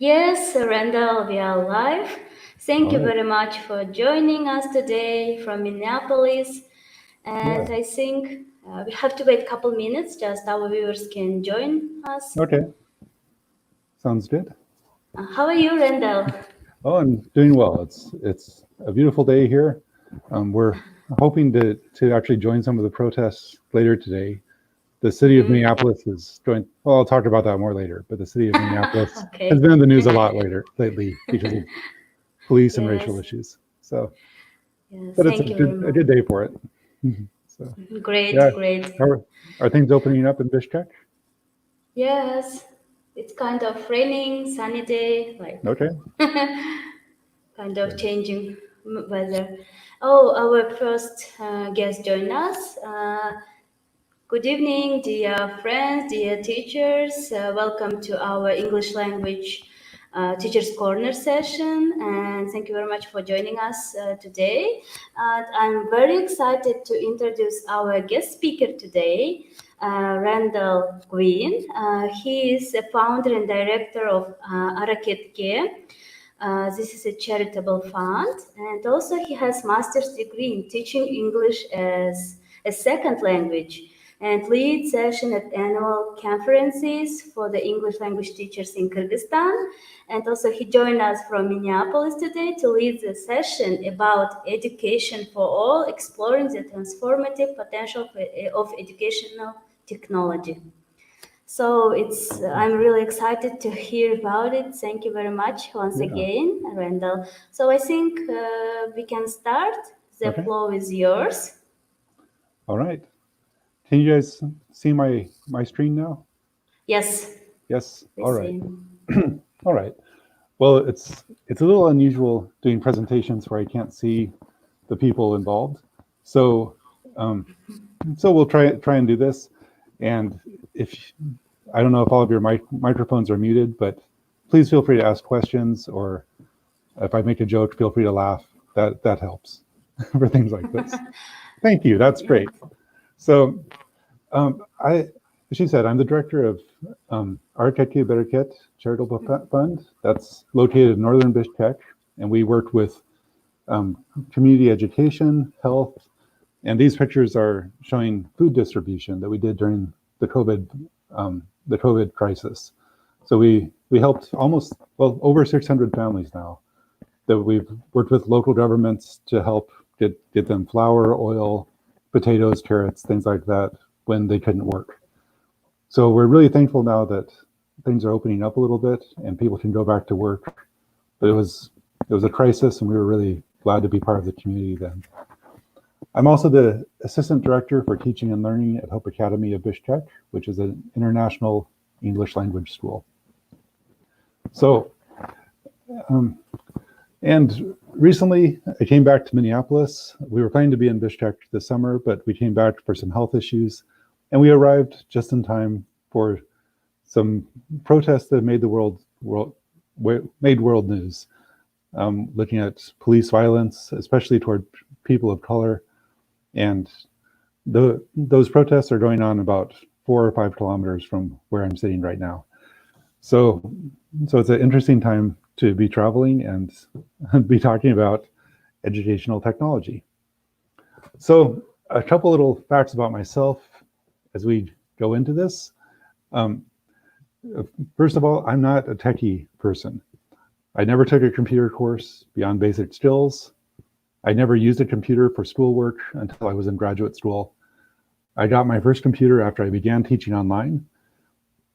Yes, Randall, we are live. Thank All you right. very much for joining us today from Minneapolis. Yeah. And I think we have to wait a couple minutes, just our viewers can join us. Okay. Sounds good. How are you, Randall? Oh, I'm doing well. It's a beautiful day here. We're hoping to actually join some of the protests later today. The city of Minneapolis is joined. Well, I'll talk about that more later. But the city of Minneapolis has Okay. been in the news a lot lately because of police and racial Yes. issues. So, Yes. but it's Thank you very a much. good day for it. So, yeah. Great, great. Are things opening up in Bishkek? Yes. It's kind of raining, sunny day, like Okay. kind of Good. changing weather. Oh, our first guest join us. Good evening, dear friends, dear teachers. Welcome to our English language Teachers Corner session, and thank you very much for joining us today. I'm very excited to introduce our guest speaker today, Randall Gwin. He is the founder and director of Araketke. This is a charitable fund, and also he has master's degree in teaching English as a second language and lead session at annual conferences for the English language teachers in Kyrgyzstan. And also he joined us from Minneapolis today to lead the session about education for all, exploring the transformative potential of educational technology. So I'm really excited to hear about it. Thank you very much once Yeah. again, Randall. So I think we can start. The Okay. floor is yours. All right. Can you guys see my screen now? Yes, Yes. we All right. see. All right. Well, it's a little unusual doing presentations where I can't see the people involved. So um, so we'll try and do this. And if I don't know if all of your microphones are muted, but please feel free to ask questions, or if I make a joke, feel free to laugh. That helps for things like this. Thank you. That's Yeah. great. So she said, I'm the director of Araketke-Bereket Charitable Fund. That's located in northern Bishkek, and we work with community education, health, and these pictures are showing food distribution that we did during the COVID crisis. So we helped over 600 families now that we've worked with local governments to help get them flour, oil, potatoes, carrots, things like that when they couldn't work. So we're really thankful now that things are opening up a little bit and people can go back to work. But it was a crisis, and we were really glad to be part of the community then. I'm also the assistant director for teaching and learning at Hope Academy of Bishkek, which is an international English language school. So, and recently I came back to Minneapolis. We were planning to be in Bishkek this summer, but we came back for some health issues, and we arrived just in time for some protests that made world news. Looking at police violence, especially toward people of color, and those protests are going on about 4 or 5 kilometers from where I'm sitting right now. So it's an interesting time to be traveling and be talking about educational technology. So a couple little facts about myself as we go into this. First of all, I'm not a techie person. I never took a computer course beyond basic skills. I never used a computer for schoolwork until I was in graduate school. I got my first computer after I began teaching online,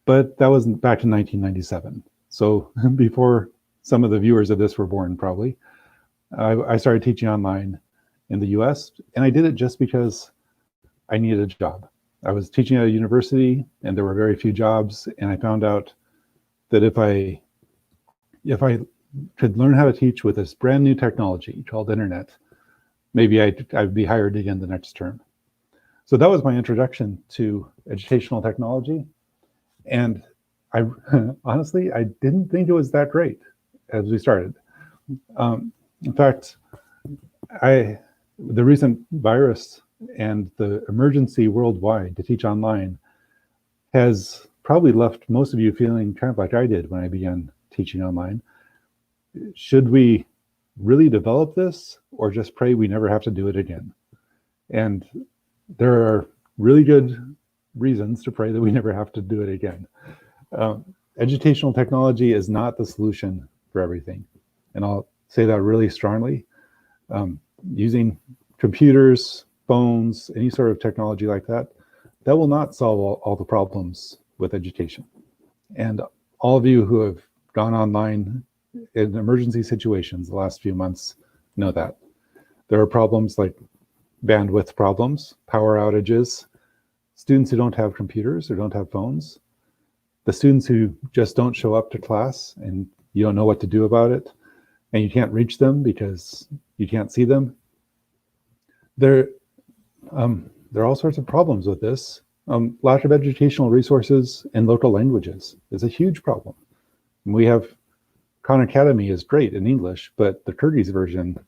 but that was back in 1997. So before some of the viewers of this were born, probably. I started teaching online in the US, and I did it just because I needed a job. I was teaching at a university, and there were very few jobs, and I found out that if I could learn how to teach with this brand new technology called internet, maybe I'd be hired again the next term. So that was my introduction to educational technology. And I honestly, I didn't think it was that great as we started. In fact, the recent virus and the emergency worldwide to teach online has probably left most of you feeling kind of like I did when I began teaching online. Should we really develop this or just pray we never have to do it again? And there are really good reasons to pray that we never have to do it again. Educational technology is not the solution for everything. And I'll say that really strongly. Using computers, phones, any sort of technology like that, that will not solve all the problems with education. And all of you who have gone online in emergency situations the last few months know that. There are problems like bandwidth problems, power outages, students who don't have computers or don't have phones, the students who just don't show up to class and you don't know what to do about it, and you can't reach them because you can't see them. There are all sorts of problems with this. Lack of educational resources in local languages is a huge problem. We have Khan Academy is great in English, but the Kyrgyz version,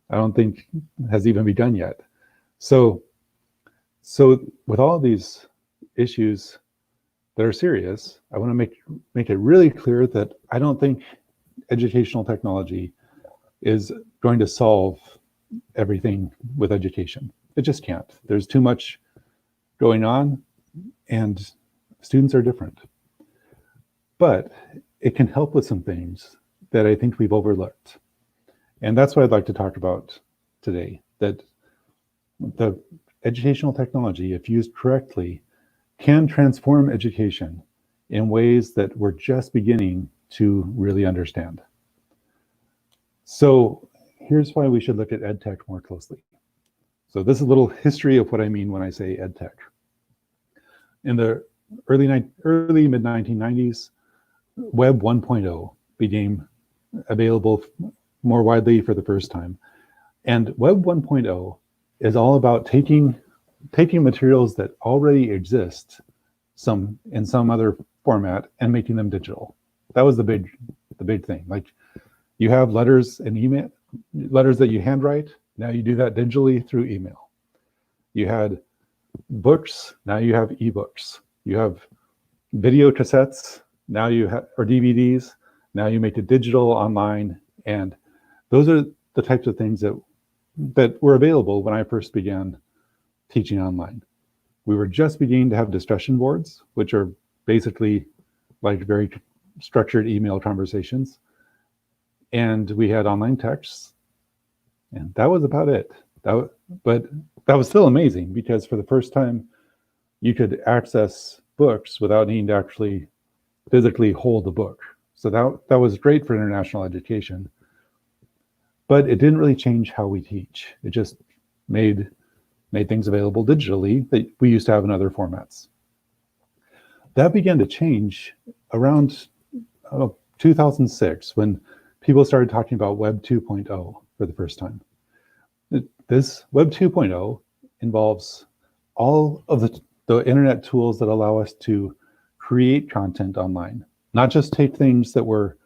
I don't think has even begun yet. So with all of these issues that are serious, I want to make it really clear that I don't think educational technology is going to solve everything with education. It just can't. There's too much going on, and students are different. But it can help with some things that I think we've overlooked. And that's what I'd like to talk about today, that the educational technology, if used correctly, can transform education in ways that we're just beginning to really understand. So here's why we should look at EdTech more closely. So this is a little history of what I mean when I say EdTech. In the early mid-1990s, Web 1.0 became available more widely for the first time. And Web 1.0 is all about taking materials that already exist in some other format and making them digital. That was the big thing. Like, you have letters and email, letters that you handwrite. Now you do that digitally through email. You had books. Now you have ebooks. You have video cassettes. Now you have, or DVDs. Now you make it digital online. And those are the types of things that were available when I first began teaching online. We were just beginning to have discussion boards, which are basically like very structured email conversations. And we had online texts, and that was about it. But that was still amazing, because for the first time, you could access books without needing to actually physically hold the book. So that was great for international education. But it didn't really change how we teach. It just made things available digitally that we used to have in other formats. That began to change around 2006, when people started talking about Web 2.0 for the first time. This Web 2.0 involves all of the internet tools that allow us to create content online, not just take things that were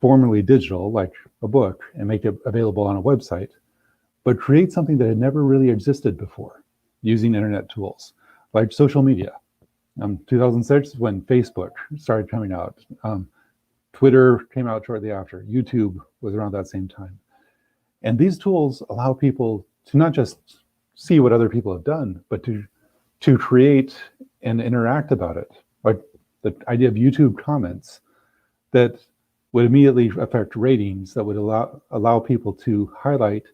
formerly digital, like a book, and make it available on a website, but create something that had never really existed before using internet tools, like social media. 2006 when Facebook started coming out. Twitter came out shortly after. YouTube was around that same time. And these tools allow people to not just see what other people have done, but to create and interact about it. Like the idea of YouTube comments that would immediately affect ratings, that would allow people to highlight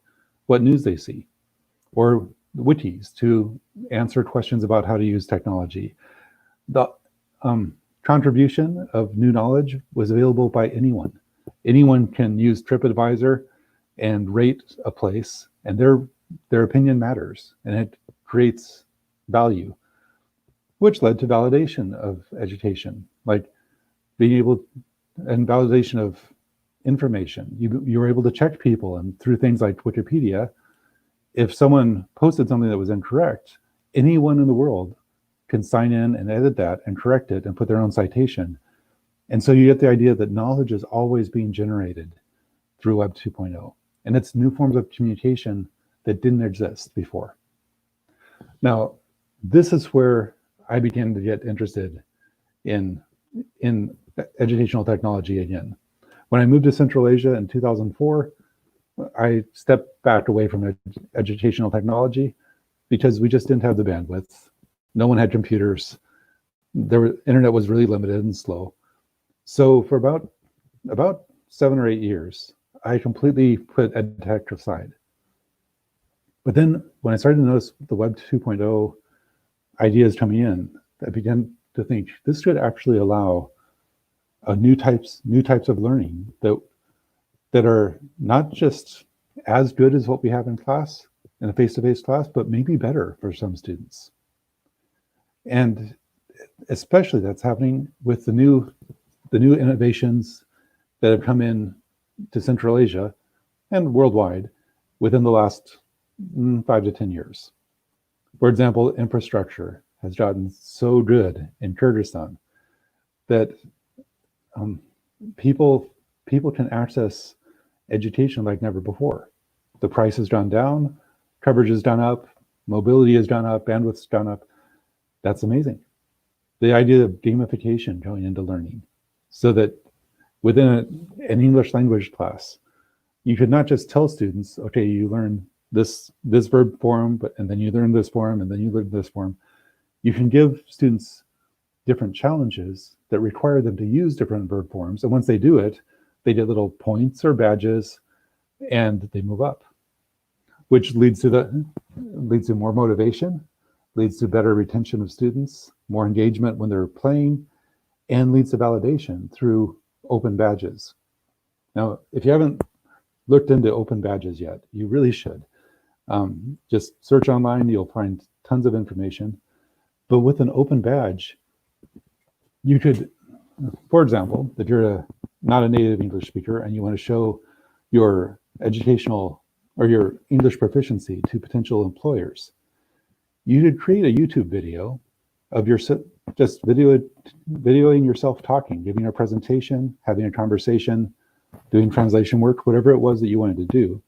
what news they see, or wikis to answer questions about how to use technology. The contribution of new knowledge was available by anyone. Anyone can use TripAdvisor and rate a place, and their opinion matters, and it creates value, which led to validation of education, like being able, and validation of information. You were able to check people, and through things like Wikipedia, if someone posted something that was incorrect, anyone in the world can sign in and edit that and correct it and put their own citation. And so you get the idea that knowledge is always being generated through Web 2.0. And it's new forms of communication that didn't exist before. Now, this is where I began to get interested in educational technology again. When I moved to Central Asia in 2004, I stepped back away from educational technology because we just didn't have the bandwidth. No one had computers. Internet was really limited and slow. So for about 7 or 8 years, I completely put EdTech aside. But then when I started to notice the Web 2.0 ideas coming in, I began to think this should actually allow new types of learning that are not just as good as what we have in class, in a face-to-face class, but maybe better for some students. And especially that's happening with the new innovations that have come in to Central Asia and worldwide within the last 5 to 10 years. For example, infrastructure has gotten so good in Kyrgyzstan that people can access education like never before. The price has gone down, coverage has gone up, mobility has gone up, bandwidth's gone up. That's amazing. The idea of gamification going into learning, so that within an English language class, you could not just tell students, okay, you learn this verb form, and then you learn this form, and then you learn this form. You can give students different challenges that require them to use different verb forms. And once they do it, they get little points or badges and they move up, which leads to more motivation, leads to better retention of students, more engagement when they're playing, and leads to validation through open badges. Now, if you haven't looked into open badges yet, you really should. Just search online, you'll find tons of information. But with an open badge, you could, for example, if you're not a native English speaker and you want to show your educational or your English proficiency to potential employers, you could create a YouTube video of just videoing yourself talking, giving a presentation, having a conversation, doing translation work, whatever it was that you wanted to do.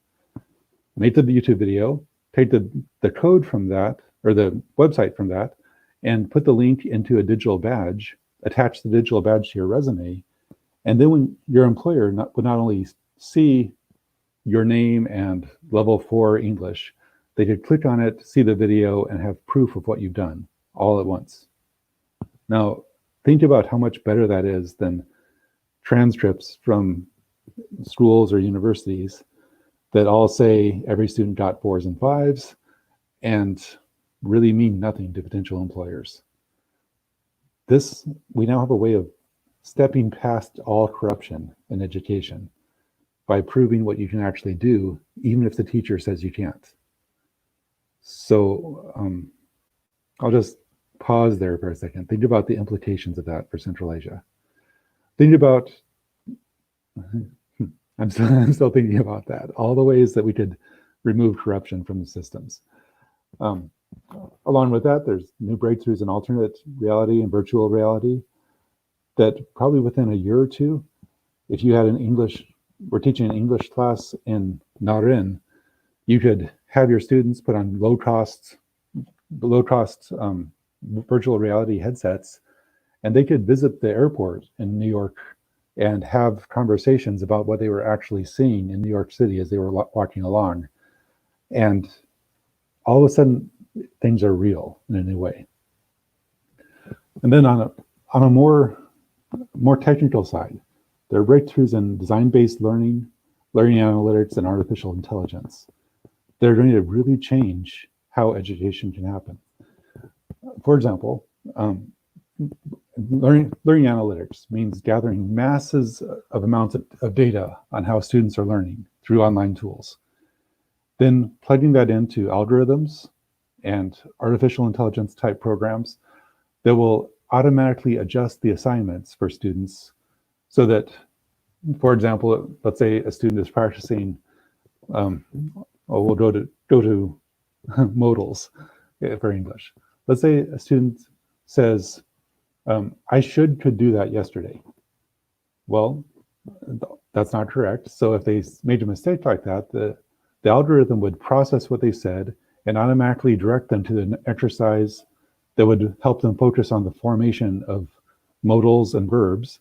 Make the YouTube video, take the code from that, or the website from that, and put the link into a digital badge, attach the digital badge to your resume, and then when your employer would not only see your name and level 4 English, they could click on it, see the video, and have proof of what you've done all at once. Now, think about how much better that is than transcripts from schools or universities that all say every student got 4s and 5s and really mean nothing to potential employers. We now have a way of stepping past all corruption in education by proving what you can actually do, even if the teacher says you can't. So I'll just pause there for a second. Think about the implications of that for Central Asia. Think about, I'm still thinking about that, all the ways that we could remove corruption from the systems. Along with that, there's new breakthroughs in alternate reality and virtual reality that probably within a year or two, if you had we're teaching an English class in Narin, you could have your students put on low-cost virtual reality headsets, and they could visit the airport in New York and have conversations about what they were actually seeing in New York City as they were walking along. And all of a sudden, things are real in a new way. And then on a more technical side, there are breakthroughs in design-based learning analytics, and artificial intelligence. They're going to really change how education can happen. For example, learning analytics means gathering masses of amounts of data on how students are learning through online tools. Then plugging that into algorithms and artificial intelligence type programs that will automatically adjust the assignments for students so that, for example, let's say a student is practicing, we'll go to modals for English. Let's say a student says, I could do that yesterday. Well, that's not correct. So if they made a mistake like that, the algorithm would process what they said and automatically direct them to the exercise that would help them focus on the formation of modals and verbs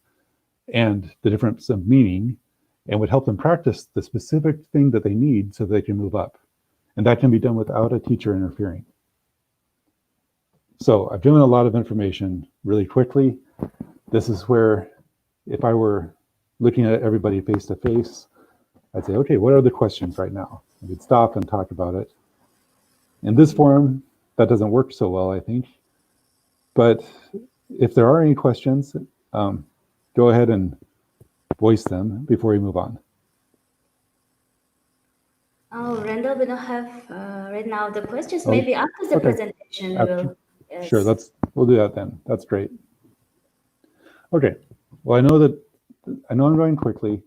and the difference of meaning, and would help them practice the specific thing that they need so they can move up. And that can be done without a teacher interfering. So I've given a lot of information really quickly. This is where, if I were looking at everybody face to face, I'd say, okay, what are the questions right now? We'd stop and talk about it. In this forum, that doesn't work so well, I think. But if there are any questions, go ahead and voice them before we move on. Oh, Randall, we don't have right now the questions. Oh, Maybe after the okay. presentation, we will. Yes. Sure, we'll do that then. That's great. Okay. Well, I know I'm going quickly.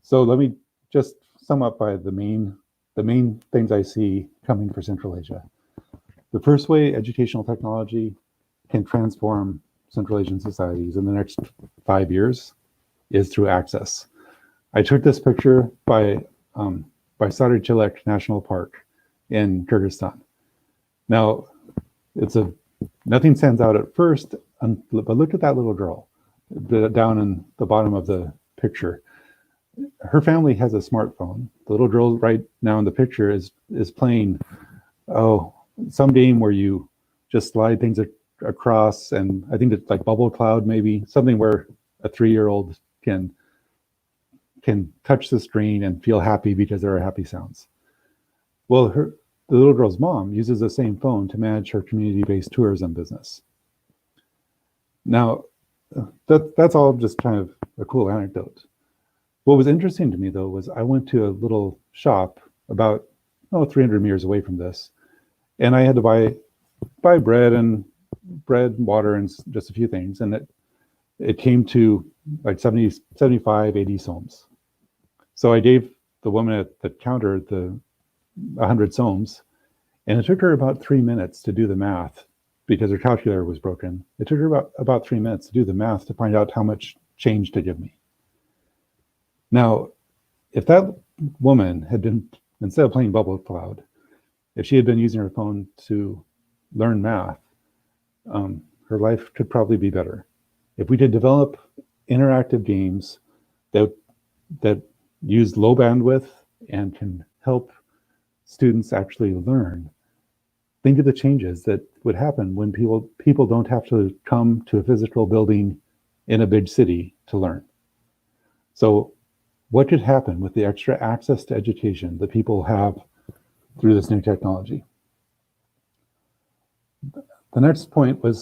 So let me just sum up by the main things I see coming for Central Asia. The first way educational technology can transform Central Asian societies in the next 5 years is through access. I took this picture by Sarichelek National Park in Kyrgyzstan. Now, nothing stands out at first, but look at that little girl down in the bottom of the picture. Her family has a smartphone. The little girl right now in the picture is playing, some game where you just slide things across, and I think it's like Bubble Cloud, maybe something where a 3-year-old can touch the screen and feel happy because there are happy sounds. Well, the little girl's mom uses the same phone to manage her community-based tourism business. Now, that's all just kind of a cool anecdote. What was interesting to me, though, was I went to a little shop about 300 meters away from this, and I had to buy bread, water, and just a few things, and it came to like 70, 75, 80 soms. So I gave the woman at the counter 100 soms, and it took her about 3 minutes to do the math because her calculator was broken. It took her about 3 minutes to do the math to find out how much change to give me. Now, if that woman had been, instead of playing Bubble Cloud, if she had been using her phone to learn math, her life could probably be better. If we could develop interactive games that use low bandwidth and can help students actually learn, think of the changes that would happen when people don't have to come to a physical building in a big city to learn. So what could happen with the extra access to education that people have through this new technology? The next point I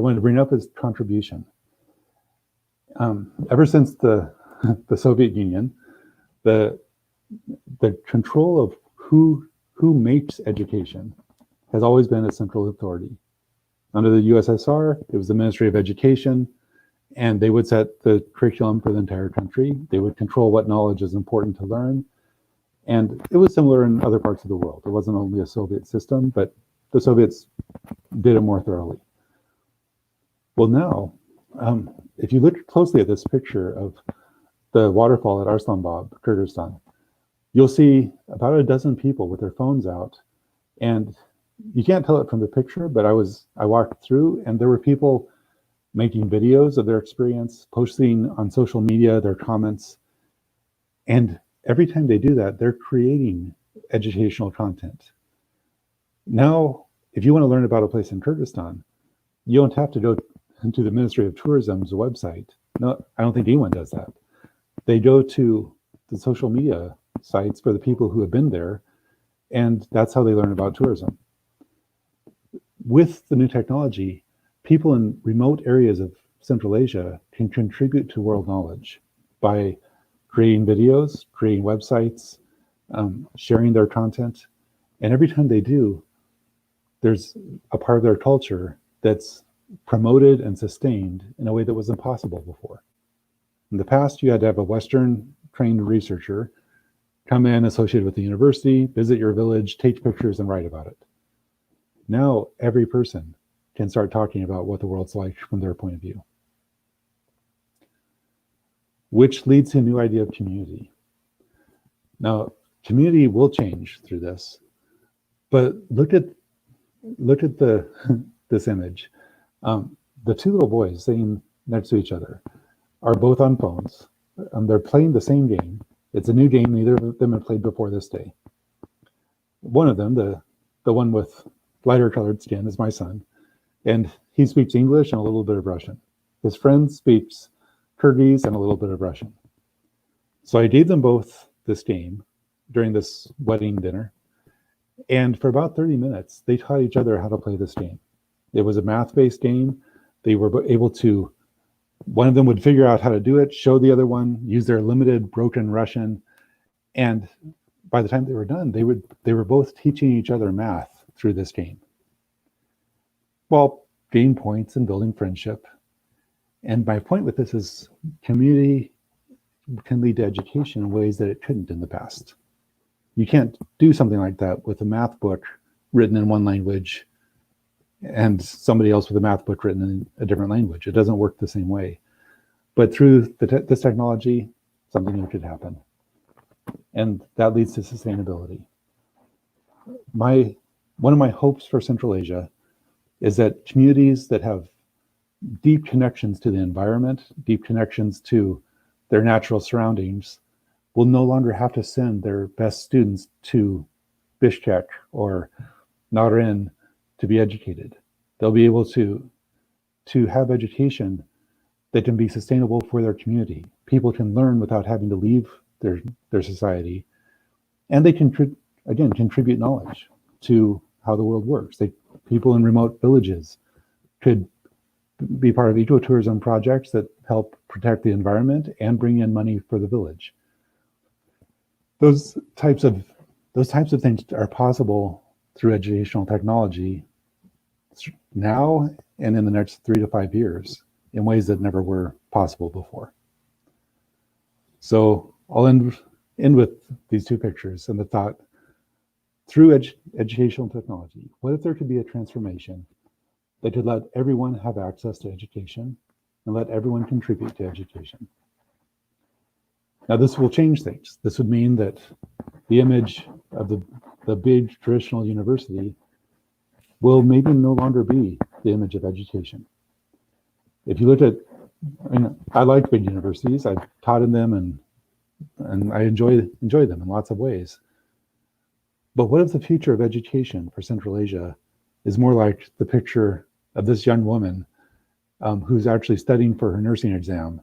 wanted to bring up is contribution. Ever since the Soviet Union, the control of who makes education has always been a central authority. Under the USSR, it was the Ministry of Education, and they would set the curriculum for the entire country. They would control what knowledge is important to learn. And it was similar in other parts of the world. It wasn't only a Soviet system, but the Soviets did it more thoroughly. Well, now, if you look closely at this picture of the waterfall at Arslanbab, Kyrgyzstan, you'll see about a dozen people with their phones out. And you can't tell it from the picture, but I walked through, and there were people making videos of their experience, posting on social media their comments. And every time they do that, they're creating educational content. Now, if you want to learn about a place in Kyrgyzstan, you don't have to go to the Ministry of Tourism's website. No, I don't think anyone does that. They go to the social media sites for the people who have been there, and that's how they learn about tourism. With the new technology, people in remote areas of Central Asia can contribute to world knowledge by creating videos, creating websites, sharing their content. And every time they do, there's a part of their culture that's promoted and sustained in a way that was impossible before. In the past, you had to have a Western trained researcher come in associated with the university, visit your village, take pictures, and write about it. Now, every person can start talking about what the world's like from their point of view. Which leads to a new idea of community. Now, community will change through this, but look at this image. The two little boys sitting next to each other are both on phones. they're playing the same game. It's a new game neither of them had played before this day. One of them, the one with lighter colored skin, is my son, and he speaks English and a little bit of Russian. His friend speaks Kyrgyz and a little bit of Russian. So I gave them both this game during this wedding dinner, and for about 30 minutes, they taught each other how to play this game. It was a math-based game. They were able to, one of them would figure out how to do it, show the other one, use their limited broken Russian, and by the time they were done, they were both teaching each other math through this game. Well, gain points and building friendship. And my point with this is community can lead to education in ways that it couldn't in the past. You can't do something like that with a math book written in one language and somebody else with a math book written in a different language. It doesn't work the same way. But through this technology, something new could happen. And that leads to sustainability. One of my hopes for Central Asia is that communities that have deep connections to the environment, deep connections to their natural surroundings, will no longer have to send their best students to Bishkek or Naren to be educated. They'll be able to have education that can be sustainable for their community. People can learn without having to leave their society, and they can contribute knowledge to how the world works. People in remote villages could be part of ecotourism projects that help protect the environment and bring in money for the village. Those types of things are possible through educational technology now and in the next 3 to 5 years in ways that never were possible before. So I'll end with these two pictures and the thought, through educational technology, what if there could be a transformation that could let everyone have access to education and let everyone contribute to education? Now, this will change things. This would mean that the image of the big traditional university will maybe no longer be the image of education. If you look at, I like big universities. I've taught in them and I enjoy them in lots of ways. But what if the future of education for Central Asia is more like the picture of this young woman who's actually studying for her nursing exam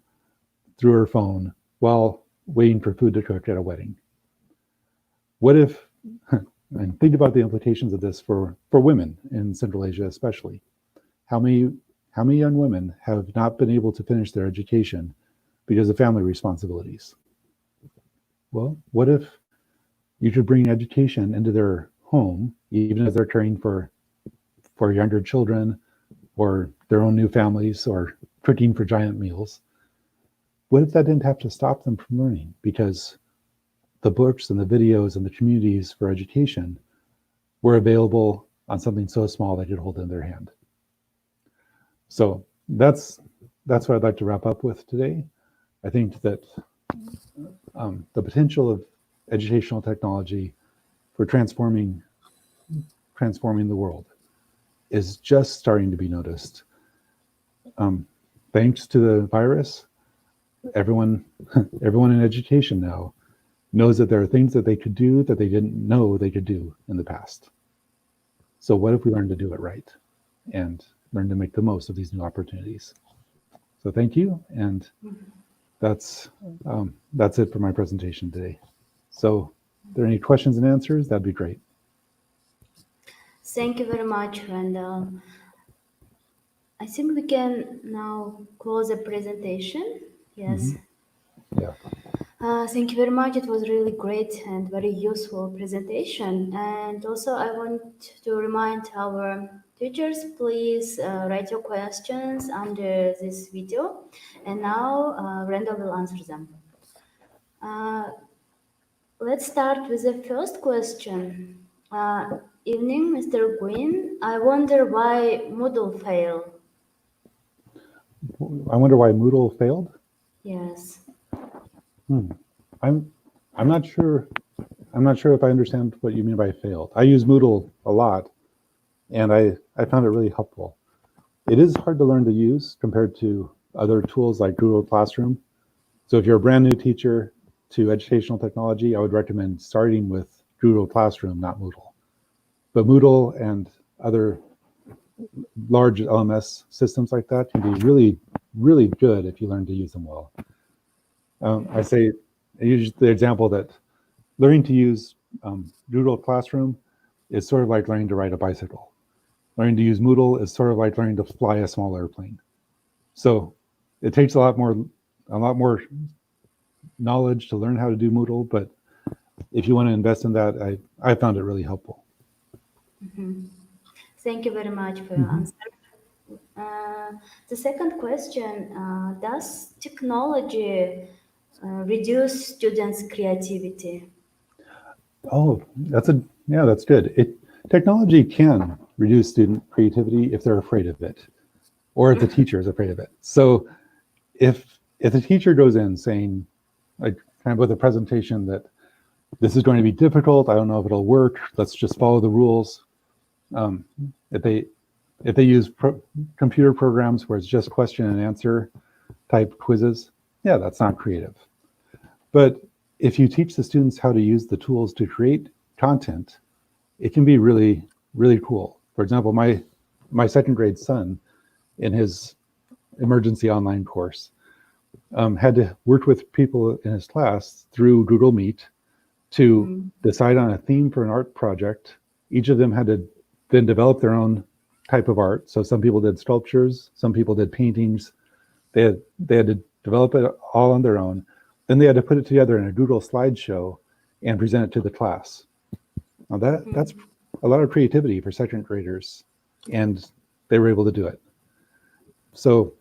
through her phone while waiting for food to cook at a wedding? What if, and think about the implications of this for women in Central Asia especially. How many young women have not been able to finish their education because of family responsibilities? Well, what if you could bring education into their home, even as they're caring for younger children or their own new families or cooking for giant meals? What if that didn't have to stop them from learning because the books and the videos and the communities for education were available on something so small they could hold in their hand? So that's what I'd like to wrap up with today. I think that the potential of educational technology for transforming the world is just starting to be noticed. Thanks to the virus, everyone in education now knows that there are things that they could do that they didn't know they could do in the past. So what if we learn to do it right and learn to make the most of these new opportunities? So thank you, and that's it for my presentation today. So if there are any questions and answers, that'd be great. Thank you very much, Randall. I think we can now close the presentation. Yes. Yeah. Thank you very much. It was really great and very useful presentation. And also, I want to remind our teachers, please write your questions under this video. And now, Randall will answer them. Let's start with the first question. Evening, Mr. Gwin. I wonder why Moodle failed. I wonder why Moodle failed. Yes. I'm not sure. I'm not sure if I understand what you mean by failed. I use Moodle a lot, and I found it really helpful. It is hard to learn to use compared to other tools like Google Classroom. So if you're a brand new teacher to educational technology, I would recommend starting with Google Classroom, not Moodle. But Moodle and other large LMS systems like that can be really, really good if you learn to use them well. I use the example that learning to use Google Classroom is sort of like learning to ride a bicycle. Learning to use Moodle is sort of like learning to fly a small airplane. So it takes a lot more knowledge to learn how to do Moodle, but if you want to invest in that, I found it really helpful. Thank you very much for your answer. The second question, does technology reduce students' creativity? Oh, that's good. Technology can reduce student creativity if they're afraid of it, or if the teacher is afraid of it. So if the teacher goes in saying, like kind of with a presentation that this is going to be difficult, I don't know if it'll work, let's just follow the rules. If they use computer programs where it's just question and answer type quizzes, yeah, that's not creative. But if you teach the students how to use the tools to create content, it can be really, really cool. For example, my second grade son in his emergency online course had to work with people in his class through Google Meet to decide on a theme for an art project. Each of them had to then develop their own type of art. So some people did sculptures, some people did paintings. They had to develop it all on their own. Then they had to put it together in a Google slideshow and present it to the class. Now that's a lot of creativity for second graders, and they were able to do it. So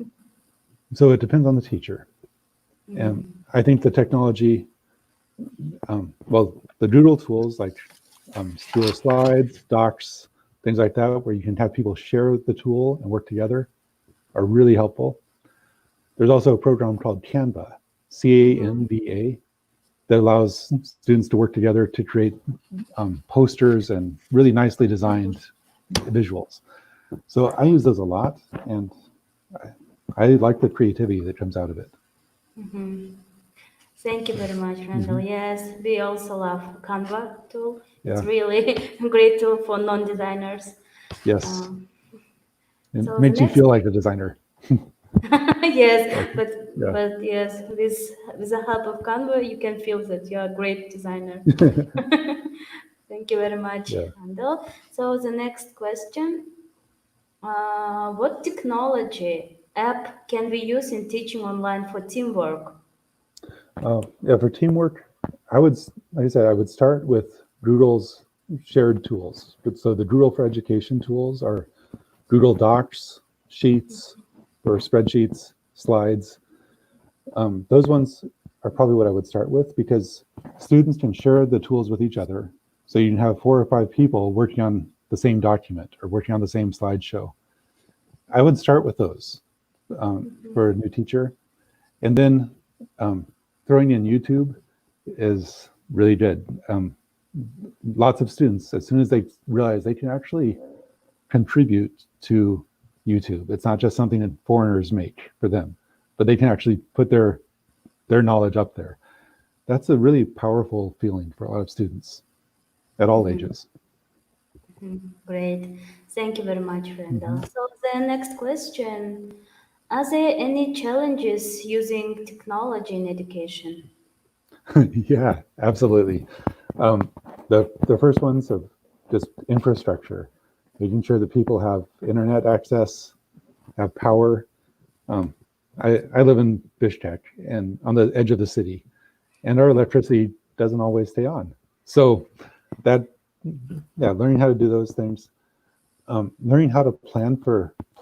it depends on the teacher. And I think the technology, the Google tools like Google Slides, Docs, things like that, where you can have people share the tool and work together, are really helpful. There's also a program called Canva, C-A-N-V-A, that allows students to work together to create posters and really nicely designed visuals. So I use those a lot, and I like the creativity that comes out of it. Thank you very much, Randall. Yes, we also love Canva tool. Yeah. It's really a great tool for non-designers. Yes. It So makes the you next feel like a designer. yes, but Yeah. but yes, with the help of Canva, you can feel that you are a great designer. Thank you very much, Yeah. Randall. So the next question: what technology app can we use in teaching online for teamwork? Yeah, for teamwork, like I said, I would start with Google's shared tools. So the Google for Education tools are Google Docs, Sheets, or spreadsheets, slides. Those ones are probably what I would start with, because students can share the tools with each other. So you can have 4 or 5 people working on the same document or working on the same slideshow. I would start with those for a new teacher. And then throwing in YouTube is really good. Lots of students, as soon as they realize they can actually contribute to YouTube, it's not just something that foreigners make for them, but they can actually put their knowledge up there. That's a really powerful feeling for a lot of students at all ages. Great. Thank you very much, Randall. So the next question, are there any challenges using technology in education? Yeah, absolutely. The first ones are just infrastructure, making sure that people have internet access, have power. I live in Bishkek and on the edge of the city, and our electricity doesn't always stay on. So learning how to do those things, learning how to plan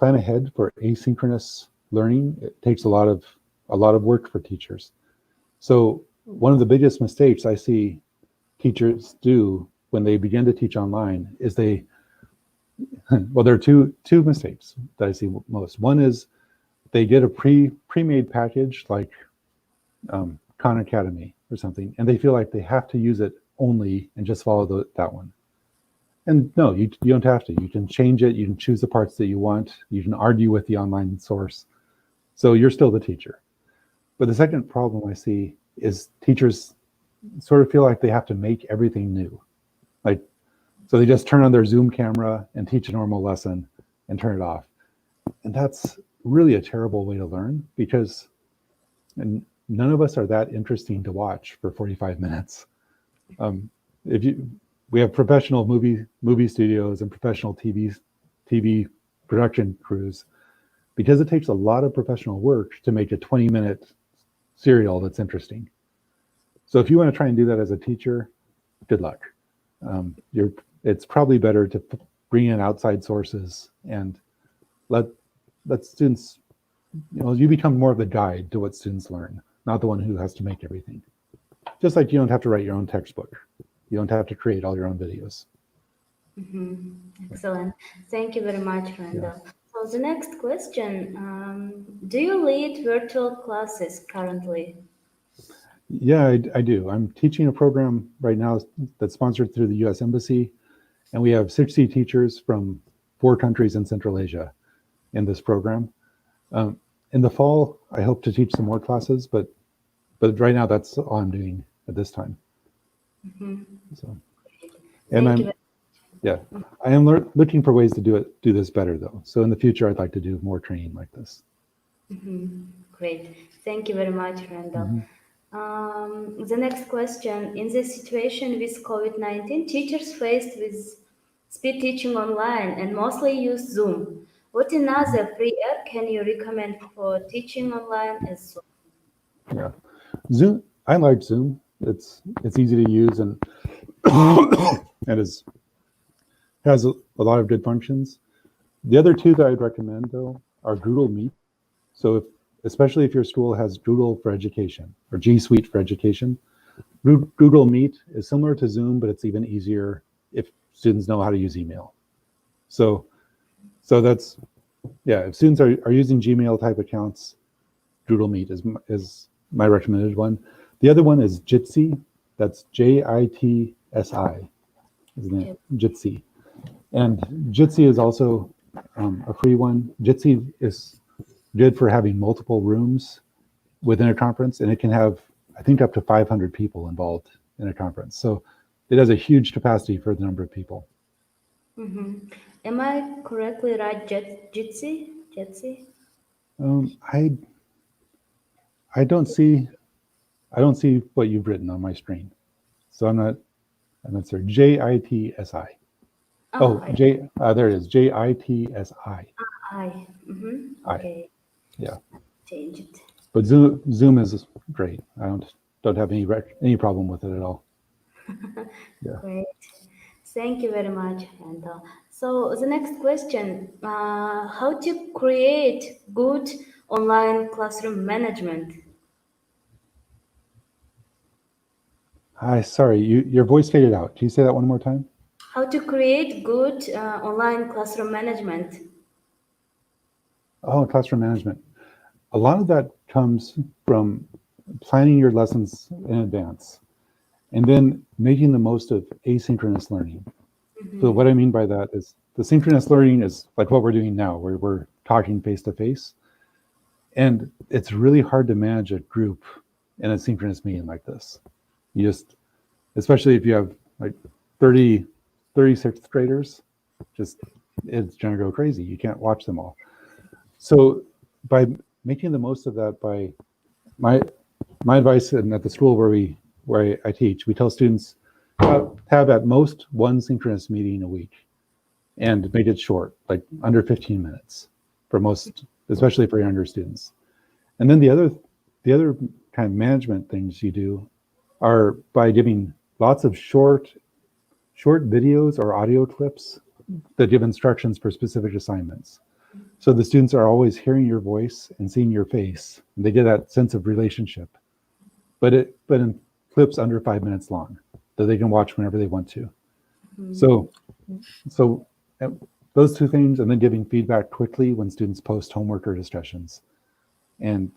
ahead for asynchronous learning, it takes a lot of work for teachers. So one of the biggest mistakes I see teachers do when they begin to teach online is there are two mistakes that I see most. One is they get a pre-made package like Khan Academy or something, and they feel like they have to use it only and just follow that one. And no, you don't have to. You can change it. You can choose the parts that you want. You can argue with the online source. So you're still the teacher. But the second problem I see is teachers sort of feel like they have to make everything new. Like, so they just turn on their Zoom camera and teach a normal lesson and turn it off. And that's really a terrible way to learn, because none of us are that interesting to watch for 45 minutes. We have professional movie studios and professional TV production crews, because it takes a lot of professional work to make a 20-minute serial that's interesting. So if you want to try and do that as a teacher, good luck. It's probably better to bring in outside sources and let students, you become more of the guide to what students learn, not the one who has to make everything. Just like you don't have to write your own textbook. You don't have to create all your own videos. Excellent. Thank you very much, Randall. Yeah. So the next question, do you lead virtual classes currently? Yeah, I do. I'm teaching a program right now that's sponsored through the US Embassy, and we have 60 teachers from 4 countries in Central Asia in this program. In the fall, I hope to teach some more classes, but right now that's all I'm doing at this time. So, and I am looking for ways to do this better though. So in the future, I'd like to do more training like this. Great. Thank you very much, Randall. The next question, in this situation with COVID-19, teachers faced with speed teaching online and mostly use Zoom. What another free app can you recommend for teaching online as Zoom? Yeah, Zoom. I like Zoom. It's easy to use and has a lot of good functions. The other two that I'd recommend though are Google Meet. So especially if your school has Google for Education or G Suite for Education, Google Meet is similar to Zoom, but it's even easier if students know how to use email. So that's, yeah, if students are using Gmail type accounts, Google Meet is my recommended one. The other one is Jitsi. That's Jitsi, isn't it? Jitsi. And Jitsi is also a free one. Jitsi is good for having multiple rooms within a conference, and it can have, I think, up to 500 people involved in a conference. So it has a huge capacity for the number of people. Am I correctly right, Jitsi? I don't see what you've written on my screen, so I'm not sure. Jitsi. There it is. Jitsi. Okay. Yeah. Change it. But Zoom is great. I don't have any problem with it at all. Yeah. Great. Thank you very much, Randall. So the next question, how to create good online classroom management? Hi, sorry, your voice faded out. Can you say that one more time? How to create good online classroom management? Oh, classroom management. A lot of that comes from planning your lessons in advance and then making the most of asynchronous learning. So what I mean by that is the synchronous learning is like what we're doing now, where we're talking face to face. And it's really hard to manage a group in a synchronous meeting like this. You just, especially if you have like 36th graders, it's gonna go crazy. You can't watch them all. So by making the most of that, by my advice, and at the school where I teach, we tell students have at most one synchronous meeting a week, and make it short, like under 15 minutes for most, especially for younger students. And then the other kind of management things you do are by giving lots of short videos or audio clips that give instructions for specific assignments. So the students are always hearing your voice and seeing your face, and they get that sense of relationship. But in clips under 5 minutes long that they can watch whenever they want to. So those two things, and then giving feedback quickly when students post homework or discussions, and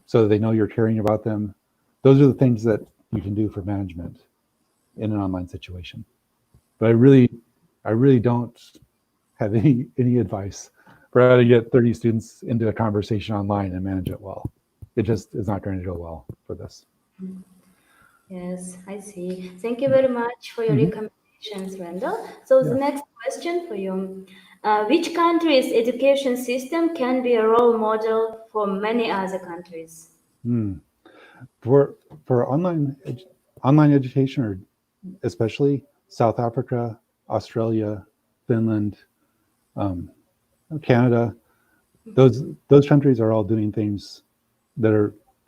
so they know you're caring about them. Those are the things that you can do for management in an online situation. But I really don't have any advice for how to get 30 students into a conversation online and manage it well. it just is not going to go well for this. Yes, I see. Thank you very much for your recommendations, Randall. So the Yeah. next question for you. Which country's education system can be a role model for many other countries? For online education, or especially South Africa, Australia, Finland, Canada, those countries are all doing things that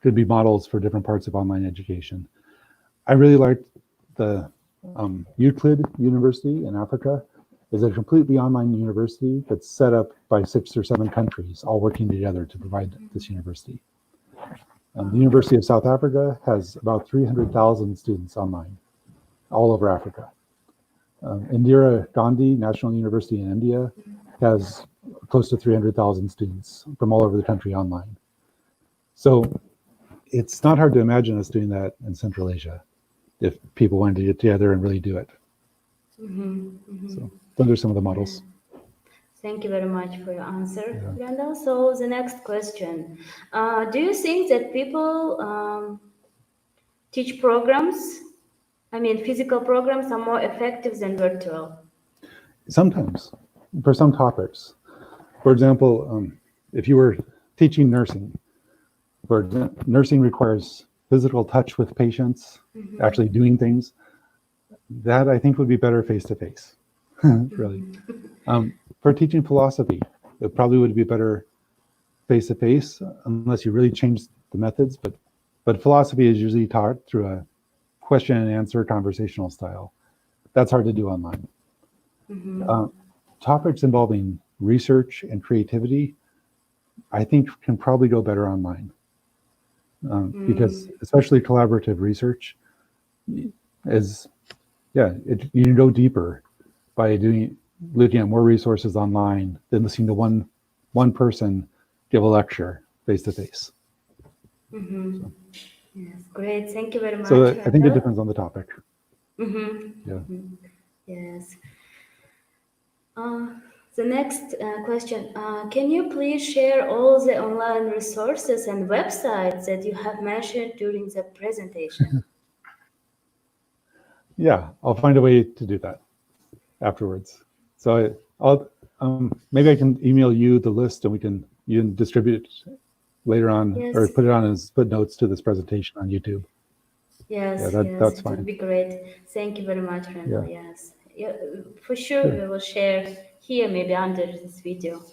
could be models for different parts of online education. I really liked the Euclid University in Africa. Is a completely online university that's set up by 6 or 7 countries all working together to provide this university. The University of South Africa has about 300,000 students online, all over Africa. Indira Gandhi National University in India has close to 300,000 students from all over the country online. So it's not hard to imagine us doing that in Central Asia if people wanted to get together and really do it. So those are some of the models. Thank you very much for your answer, Randall. So the next question. Do you think that people teach programs, physical programs are more effective than virtual? Sometimes, for some topics. For example, if you were teaching nursing, nursing requires physical touch with patients, actually doing things. That I think would be better face-to-face, really. For teaching philosophy, it probably would be better face-to-face unless you really change the methods. But philosophy is usually taught through a question and answer conversational style. That's hard to do online. Topics involving research and creativity, I think can probably go better online. Because especially collaborative research is, you go deeper by looking at more resources online than listening to one person give a lecture face to face. Yes, great. Thank you very much. So I think it Randall. depends on the topic. Yeah. Yes. The next question. Can you please share all the online resources and websites that you have mentioned during the presentation? Yeah, I'll find a way to do that afterwards. So I'll maybe I can email you the list and you can distribute it later on, Yes. or put it on as footnotes to this presentation on YouTube. Yes, Yeah, yes, that's it fine. would be great. Thank you very much, Randall. Yeah. Yes, yeah, for sure we will share here, maybe under this video.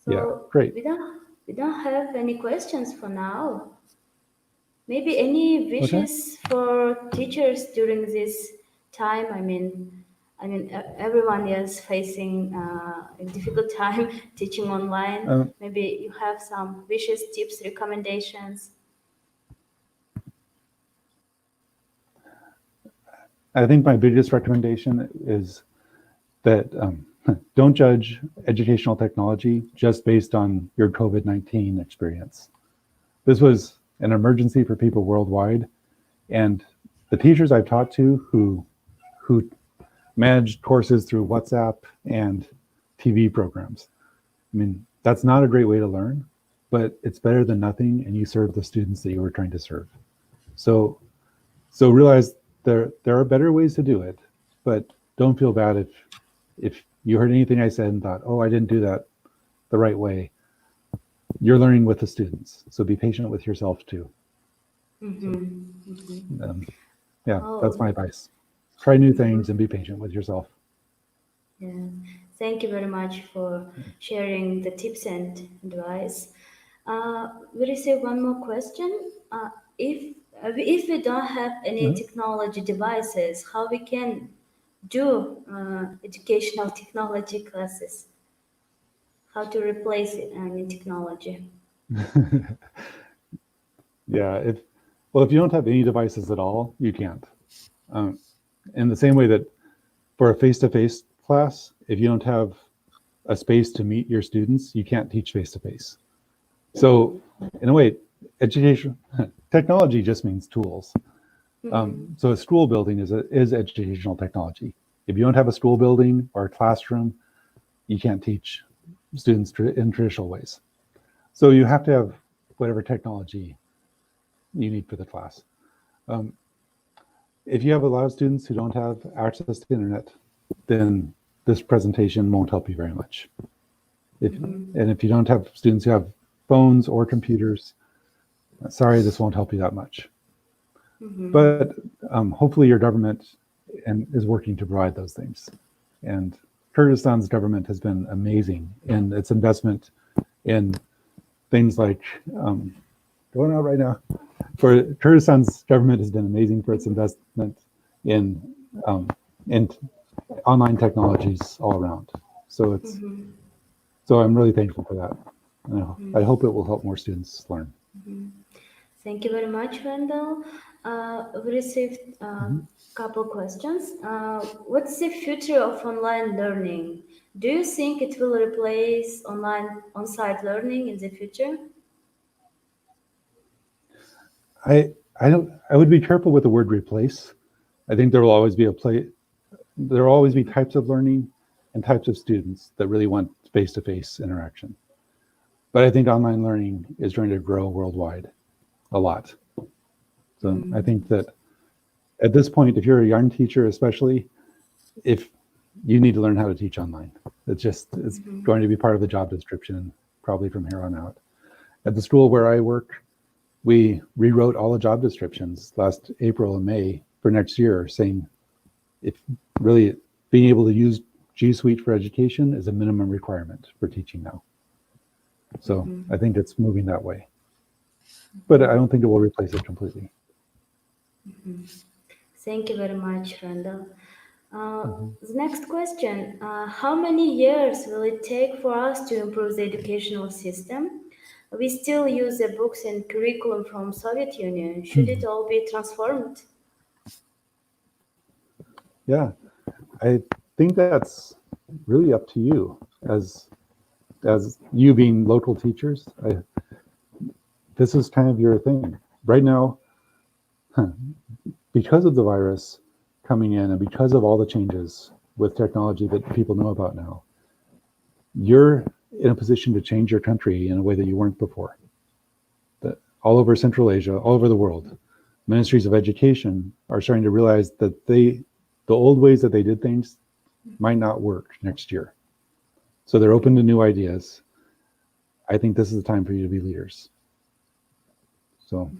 So Great. we don't have any questions for now. Maybe any wishes for teachers during this time? Everyone is facing a difficult time teaching online. Maybe you have some wishes, tips, recommendations. I think my biggest recommendation is that don't judge educational technology just based on your COVID-19 experience. This was an emergency for people worldwide, and the teachers I've taught to who managed courses through WhatsApp and TV programs, that's not a great way to learn, but it's better than nothing, and you serve the students that you were trying to serve. So realize there are better ways to do it, but don't feel bad if you heard anything I said and thought, oh, I didn't do that the right way. You're learning with the students, so be patient with yourself too. That's my advice. Try new things and be patient with yourself. Yeah, thank you very much for sharing the tips and advice. We received one more question. If we don't have any technology devices, how we can do educational technology classes? How to replace any technology? If you don't have any devices at all, you can't. In the same way that for a face-to-face class, if you don't have a space to meet your students, you can't teach face-to-face. So in a way, education technology just means tools. So a school building is educational technology. If you don't have a school building or a classroom, you can't teach students in traditional ways. So you have to have whatever technology you need for the class. Um, if you have a lot of students who don't have access to internet, then this presentation won't help you very much. And if you don't have students who have phones or computers, sorry, this won't help you that much. But hopefully your government is working to provide those things. And Kyrgyzstan's government has been amazing in its investment in things like going out right now. For Kyrgyzstan's government has been amazing for its investment in online technologies all around. So so I'm really thankful for that. I hope it will help more students learn. Thank you very much, Randall. We received a couple questions. What's the future of online learning? Do you think it will replace on-site learning in the future? I would be careful with the word replace. I think there will always be there will always be types of learning and types of students that really want face-to-face interaction. But I think online learning is going to grow worldwide a lot. So I think that at this point, if you're a young teacher, especially, if you need to learn how to teach online, it's going to be part of the job description, probably from here on out. At the school where I work, we rewrote all the job descriptions last April and May for next year, saying if really being able to use G Suite for education is a minimum requirement for teaching now. So I think it's moving that way. But I don't think it will replace it completely. Thank you very much, Randall. The next question, how many years will it take for us to improve the educational system? We still use the books and curriculum from Soviet Union. Should it all be transformed? Yeah, I think that's really up to you as you being local teachers. This is kind of your thing. Right now, because of the virus coming in and because of all the changes with technology that people know about now, you're in a position to change your country in a way that you weren't before. All over Central Asia, all over the world, ministries of education are starting to realize that the old ways that they did things might not work next year. So they're open to new ideas. I think this is the time for you to be leaders. So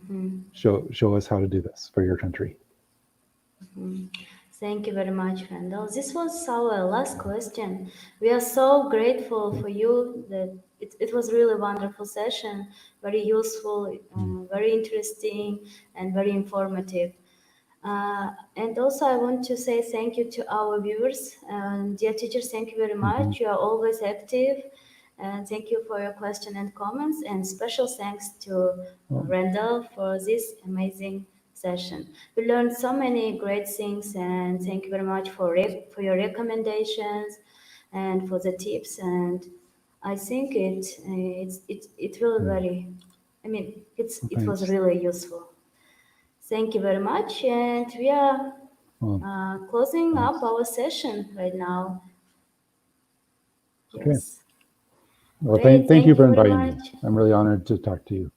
show us how to do this for your country. Thank you very much, Randall. This was our last question. We are so grateful for you that it was really a wonderful session, very useful, very interesting, and very informative. And also, I want to say thank you to our viewers. Dear teachers, thank you very much. You are always active. And thank you for your question and comments. And special thanks to Randall for this amazing session. We learned so many great things, and thank you very much for your recommendations and for the tips. And I think it really very. I mean, it was really useful. Thank you very much, and we are closing up our session right now. Okay. Yes. Well, Great, thank you for very inviting me. much. I'm really honored to talk to you.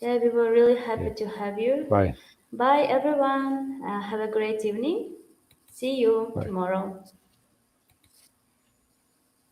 Yeah, we were really happy to have you. Bye. Bye, everyone. Have a great evening. See you Bye. tomorrow.